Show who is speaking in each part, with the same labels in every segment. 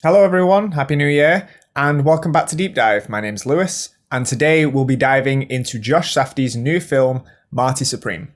Speaker 1: Hello everyone, Happy New Year, and welcome back to Deep Dive. My name's Lewis, and today we'll be diving into Josh Safdie's new film, Marty Supreme.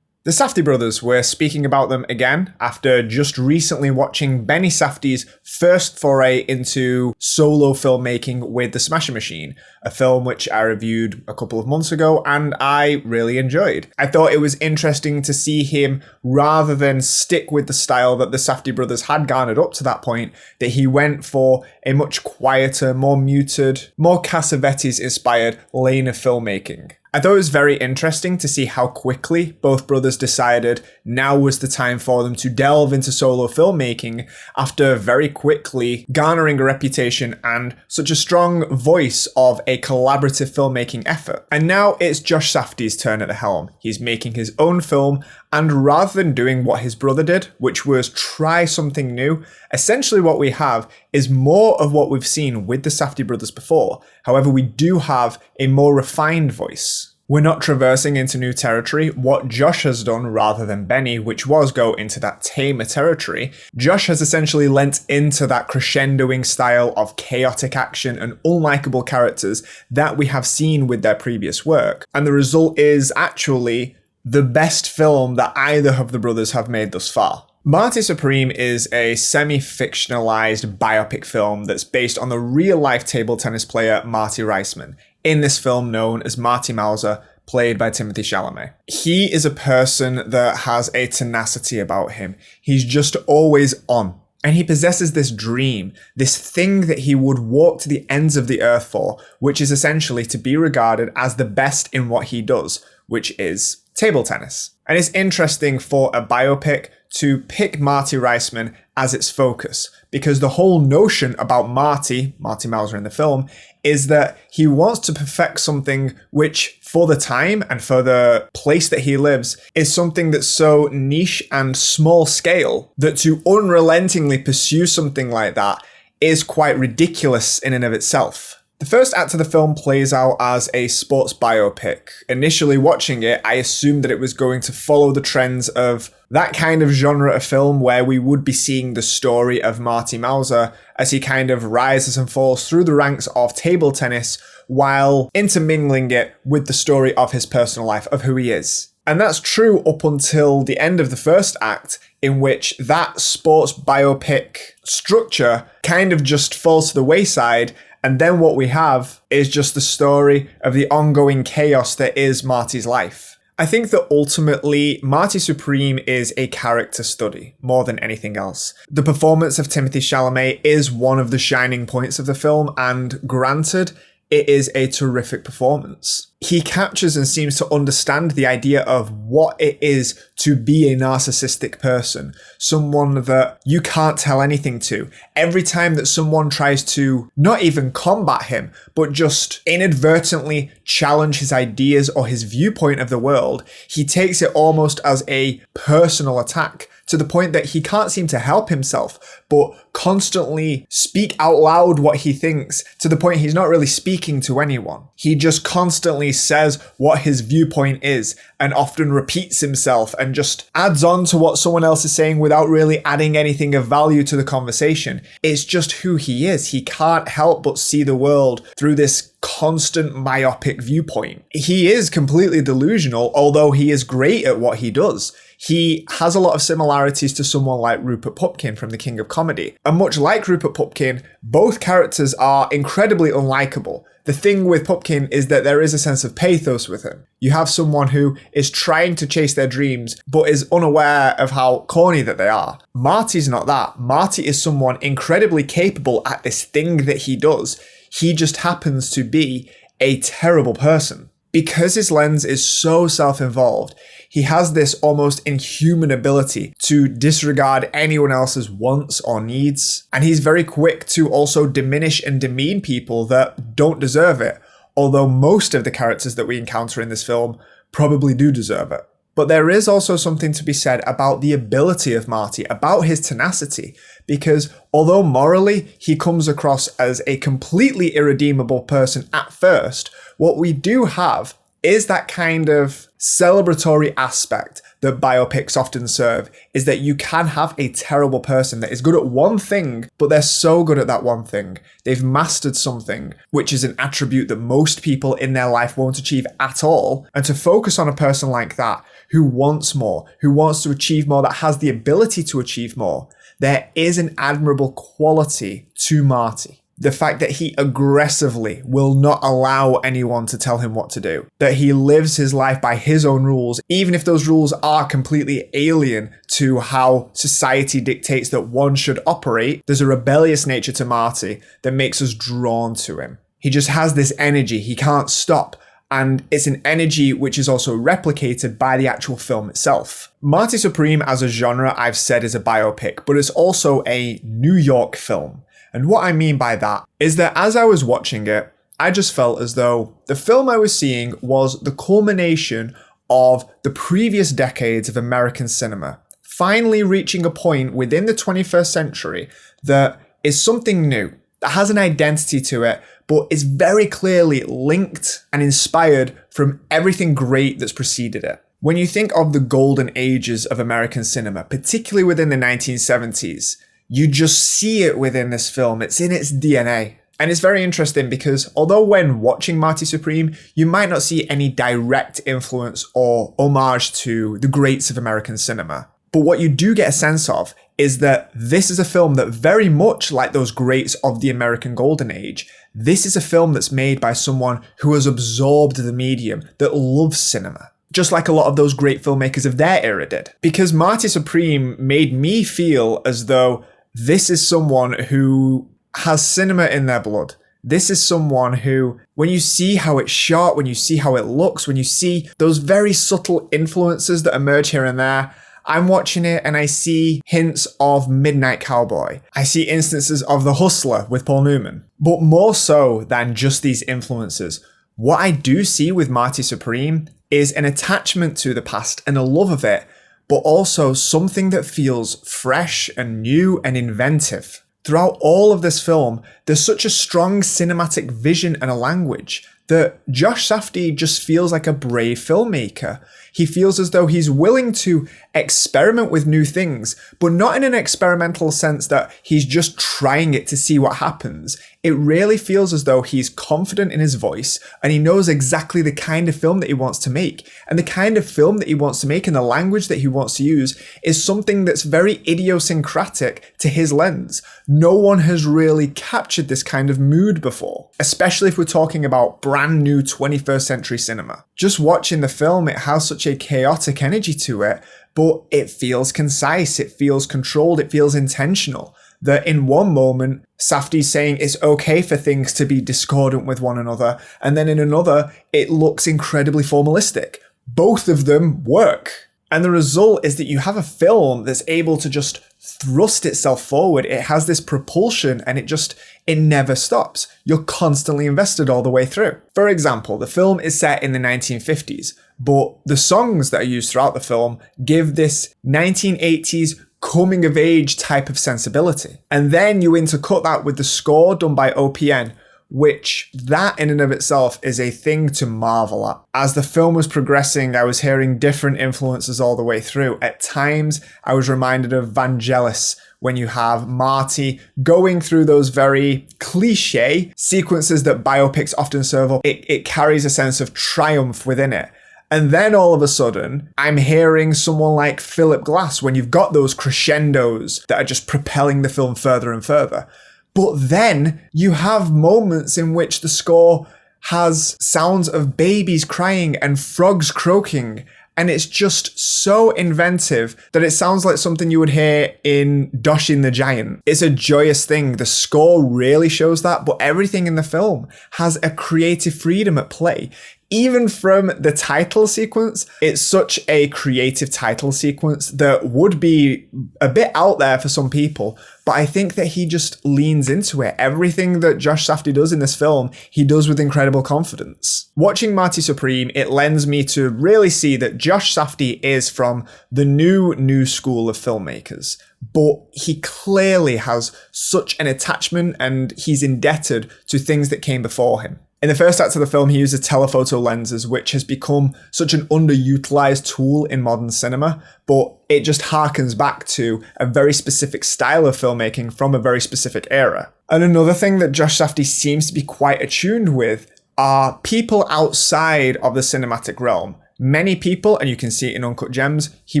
Speaker 1: The Safdie brothers, we're speaking about them again after just recently watching Benny Safdie's first foray into solo filmmaking with The Smashing Machine, a film which I reviewed a couple of months ago and I really enjoyed. I thought it was interesting to see him, rather than stick with the style that the Safdie brothers had garnered up to that point, that he went for a much quieter, more muted, more Cassavetes-inspired lane of filmmaking. I thought it was very interesting to see how quickly both brothers decided now was the time for them to delve into solo filmmaking after very quickly garnering a reputation and such a strong voice of a collaborative filmmaking effort. And now it's Josh Safdie's turn at the helm. He's making his own film, and rather than doing what his brother did, which was try something new, essentially what we have is more of what we've seen with the Safdie brothers before. However, we do have a more refined voice. We're not traversing into new territory. What Josh has done, rather than Benny, which was go into that tamer territory, Josh has essentially lent into that crescendoing style of chaotic action and unlikable characters that we have seen with their previous work. And the result is actually the best film that either of the brothers have made thus far. Marty Supreme is a semi-fictionalized biopic film that's based on the real-life table tennis player Marty Reisman, in this film known as Marty Mauser, played by Timothée Chalamet. He is a person that has a tenacity about him. He's just always on. And he possesses this dream, this thing that he would walk to the ends of the earth for, which is essentially to be regarded as the best in what he does, which is table tennis. And it's interesting for a biopic to pick Marty Reisman as its focus, because the whole notion about Marty Mauser in the film, is that he wants to perfect something which, for the time and for the place that he lives, is something that's so niche and small scale that to unrelentingly pursue something like that is quite ridiculous in and of itself. The first act of the film plays out as a sports biopic. Initially watching it, I assumed that it was going to follow the trends of that kind of genre of film where we would be seeing the story of Marty Mauser as he kind of rises and falls through the ranks of table tennis while intermingling it with the story of his personal life, of who he is. And that's true up until the end of the first act, in which that sports biopic structure kind of just falls to the wayside. And then what we have is just the story of the ongoing chaos that is Marty's life. I think that ultimately, Marty Supreme is a character study more than anything else. The performance of Timothée Chalamet is one of the shining points of the film, and granted, it is a terrific performance. He captures and seems to understand the idea of what it is to be a narcissistic person, someone that you can't tell anything to. Every time that someone tries to not even combat him, but just inadvertently challenge his ideas or his viewpoint of the world, he takes it almost as a personal attack, to the point that he can't seem to help himself, but constantly speak out loud what he thinks, to the point he's not really speaking to anyone. He just constantly says what his viewpoint is, and often repeats himself and just adds on to what someone else is saying without really adding anything of value to the conversation. It's just who he is. He can't help but see the world through this constant myopic viewpoint. He is completely delusional, although he is great at what he does. He has a lot of similarities to someone like Rupert Pupkin from The King of Comedy. And much like Rupert Pupkin, both characters are incredibly unlikable. The thing with Pupkin is that there is a sense of pathos with him. You have someone who is trying to chase their dreams, but is unaware of how corny that they are. Marty's not that. Marty is someone incredibly capable at this thing that he does. He just happens to be a terrible person. Because his lens is so self-involved, he has this almost inhuman ability to disregard anyone else's wants or needs. And he's very quick to also diminish and demean people that don't deserve it, although most of the characters that we encounter in this film probably do deserve it. But there is also something to be said about the ability of Marty, about his tenacity, because although morally he comes across as a completely irredeemable person at first, what we do have is that kind of celebratory aspect that biopics often serve is that you can have a terrible person that is good at one thing, but they're so good at that one thing. They've mastered something, which is an attribute that most people in their life won't achieve at all. And to focus on a person like that, who wants more, who wants to achieve more, that has the ability to achieve more, there is an admirable quality to Marty. The fact that he aggressively will not allow anyone to tell him what to do. That he lives his life by his own rules, even if those rules are completely alien to how society dictates that one should operate. There's a rebellious nature to Marty that makes us drawn to him. He just has this energy, he can't stop. And it's an energy which is also replicated by the actual film itself. Marty Supreme as a genre, I've said, is a biopic, but it's also a New York film. And what I mean by that is that as I was watching it, I just felt as though the film I was seeing was the culmination of the previous decades of American cinema, finally reaching a point within the 21st century that is something new, that has an identity to it, but is very clearly linked and inspired from everything great that's preceded it. When you think of the golden ages of American cinema, particularly within the 1970s, you just see it within this film. It's in its DNA. And it's very interesting because although when watching Marty Supreme, you might not see any direct influence or homage to the greats of American cinema, but what you do get a sense of is that this is a film that, very much like those greats of the American Golden Age, this is a film that's made by someone who has absorbed the medium, that loves cinema. Just like a lot of those great filmmakers of their era did. Because Marty Supreme made me feel as though this is someone who has cinema in their blood. This is someone who, when you see how it's shot, when you see how it looks, when you see those very subtle influences that emerge here and there, I'm watching it and I see hints of Midnight Cowboy. I see instances of The Hustler with Paul Newman. But more so than just these influences, what I do see with Marty Supreme is an attachment to the past and a love of it, but also something that feels fresh and new and inventive. Throughout all of this film, there's such a strong cinematic vision and a language that Josh Safdie just feels like a brave filmmaker. He feels as though he's willing to experiment with new things, but not in an experimental sense that he's just trying it to see what happens. It really feels as though he's confident in his voice and he knows exactly the kind of film that he wants to make. And the kind of film that he wants to make and the language that he wants to use is something that's very idiosyncratic to his lens. No one has really captured this kind of mood before, especially if we're talking about brand new 21st century cinema. Just watching the film, it has such a chaotic energy to it, but it feels concise, it feels controlled, it feels intentional. That in one moment, Safdie's saying it's okay for things to be discordant with one another, and then in another, it looks incredibly formalistic. Both of them work. And the result is that you have a film that's able to just thrust itself forward. It has this propulsion and it never stops. You're constantly invested all the way through. For example, the film is set in the 1950s, but the songs that are used throughout the film give this 1980s coming of age type of sensibility. And then you intercut that with the score done by OPN, which that in and of itself is a thing to marvel at. As the film was progressing, I was hearing different influences all the way through. At times, I was reminded of Vangelis, when you have Marty going through those very cliche sequences that biopics often serve up. It carries a sense of triumph within it. And then all of a sudden, I'm hearing someone like Philip Glass when you've got those crescendos that are just propelling the film further and further. But then you have moments in which the score has sounds of babies crying and frogs croaking. And it's just so inventive that it sounds like something you would hear in Doshin the Giant. It's a joyous thing. The score really shows that, but everything in the film has a creative freedom at play. Even from the title sequence, it's such a creative title sequence that would be a bit out there for some people, but I think that he just leans into it. Everything that Josh Safdie does in this film, he does with incredible confidence. Watching Marty Supreme, it lends me to really see that Josh Safdie is from the new school of filmmakers, but he clearly has such an attachment and he's indebted to things that came before him. In the first act of the film, he uses telephoto lenses, which has become such an underutilized tool in modern cinema, but it just harkens back to a very specific style of filmmaking from a very specific era. And another thing that Josh Safdie seems to be quite attuned with are people outside of the cinematic realm. Many people, and you can see it in Uncut Gems, he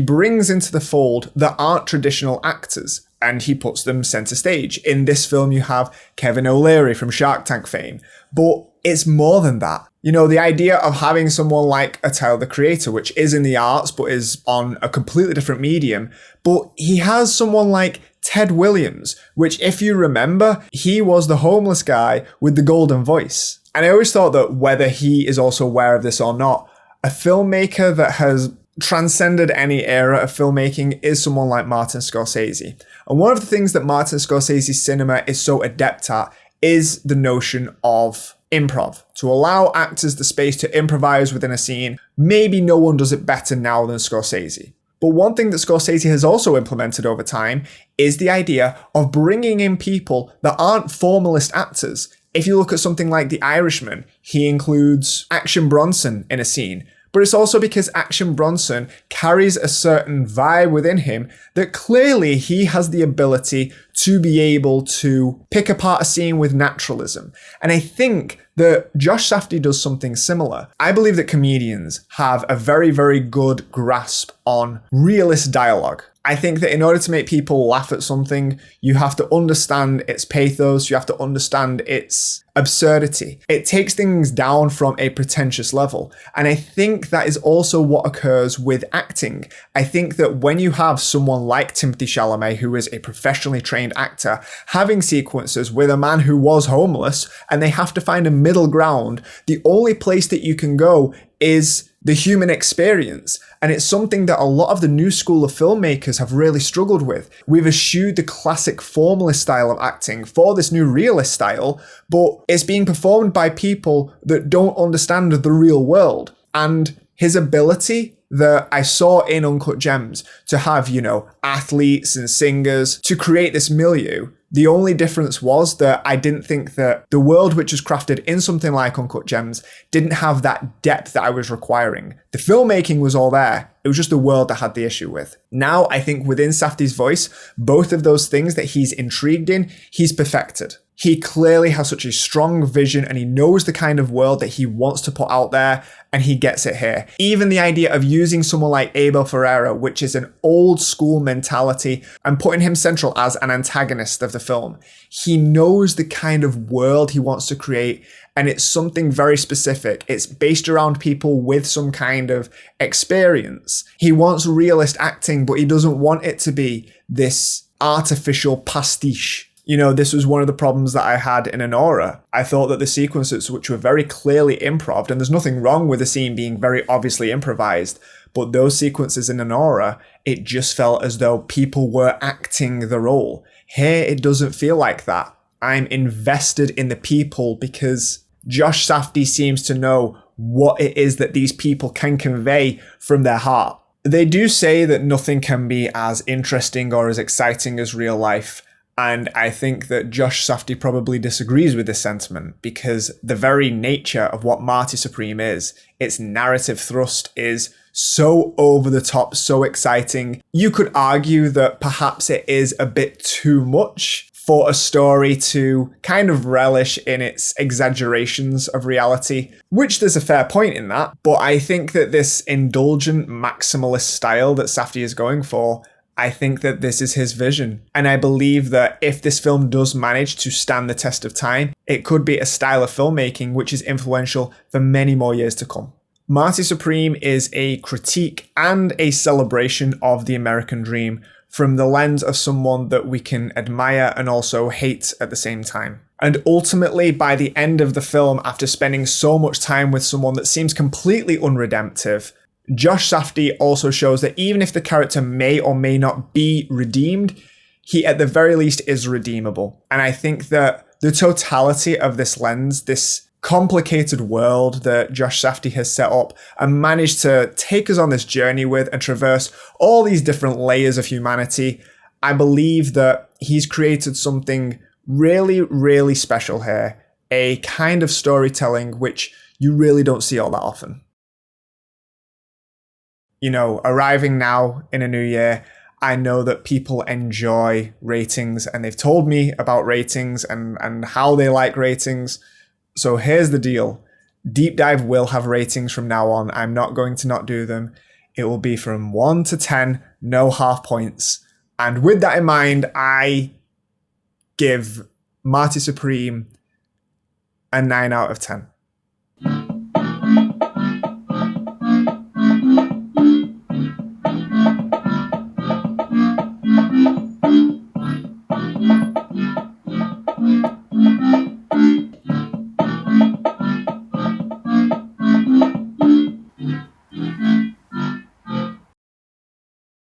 Speaker 1: brings into the fold that aren't traditional actors, and he puts them center stage. In this film, you have Kevin O'Leary from Shark Tank fame, but it's more than that. You know, the idea of having someone like a Tyler, the Creator, which is in the arts, but is on a completely different medium, but he has someone like Ted Williams, which, if you remember, he was the homeless guy with the golden voice. And I always thought that whether he is also aware of this or not, a filmmaker that has transcended any era of filmmaking is someone like Martin Scorsese. And one of the things that Martin Scorsese's cinema is so adept at is the notion of improv, to allow actors the space to improvise within a scene. Maybe no one does it better now than Scorsese. But one thing that Scorsese has also implemented over time is the idea of bringing in people that aren't formalist actors. If you look at something like The Irishman, he includes Action Bronson in a scene. But it's also because Action Bronson carries a certain vibe within him that clearly he has the ability to be able to pick apart a scene with naturalism. And I think that Josh Safdie does something similar. I believe that comedians have a very, very good grasp on realist dialogue. I think that in order to make people laugh at something, you have to understand its pathos, you have to understand its absurdity. It takes things down from a pretentious level. And I think that is also what occurs with acting. I think that when you have someone like Timothée Chalamet, who is a professionally trained actor, having sequences with a man who was homeless, and they have to find a middle ground, the only place that you can go is the human experience. And it's something that a lot of the new school of filmmakers have really struggled with. We've eschewed the classic formalist style of acting for this new realist style, but it's being performed by people that don't understand the real world. And his ability that I saw in Uncut Gems to have, you know, athletes and singers to create this milieu. The only difference was that I didn't think that the world which was crafted in something like Uncut Gems didn't have that depth that I was requiring. The filmmaking was all there. It was just the world that I had the issue with. Now, I think within Safdie's voice, both of those things that he's intrigued in, he's perfected. He clearly has such a strong vision and he knows the kind of world that he wants to put out there, and he gets it here. Even the idea of using someone like Abel Ferrara, which is an old school mentality, and putting him central as an antagonist of the film. He knows the kind of world he wants to create, and it's something very specific. It's based around people with some kind of experience. He wants realist acting, but he doesn't want it to be this artificial pastiche. You know, this was one of the problems that I had in Anora. I thought that the sequences, which were very clearly improv, and there's nothing wrong with the scene being very obviously improvised, but those sequences in Anora, it just felt as though people were acting the role. Here, it doesn't feel like that. I'm invested in the people because Josh Safdie seems to know what it is that these people can convey from their heart. They do say that nothing can be as interesting or as exciting as real life. And I think that Josh Safdie probably disagrees with this sentiment because the very nature of what Marty Supreme is, its narrative thrust is so over the top, so exciting. You could argue that perhaps it is a bit too much for a story to kind of relish in its exaggerations of reality, which there's a fair point in that. But I think that this indulgent maximalist style that Safdie is going for, I think that this is his vision. And I believe that if this film does manage to stand the test of time, it could be a style of filmmaking which is influential for many more years to come. Marty Supreme is a critique and a celebration of the American dream from the lens of someone that we can admire and also hate at the same time. And ultimately, by the end of the film, after spending so much time with someone that seems completely unredemptive, Josh Safdie also shows that even if the character may or may not be redeemed, he at the very least is redeemable. And I think that the totality of this lens, this complicated world that Josh Safdie has set up and managed to take us on this journey with and traverse all these different layers of humanity, I believe that he's created something really, really special here. a kind of storytelling which you really don't see all that often. You know, arriving now in a new year, I know that people enjoy ratings and they've told me about ratings and how they like ratings. So here's the deal. Deep Dive will have ratings from now on. I'm not going to not do them. It will be from 1 to 10, no half points. And with that in mind, I give Marty Supreme a 9 out of 10.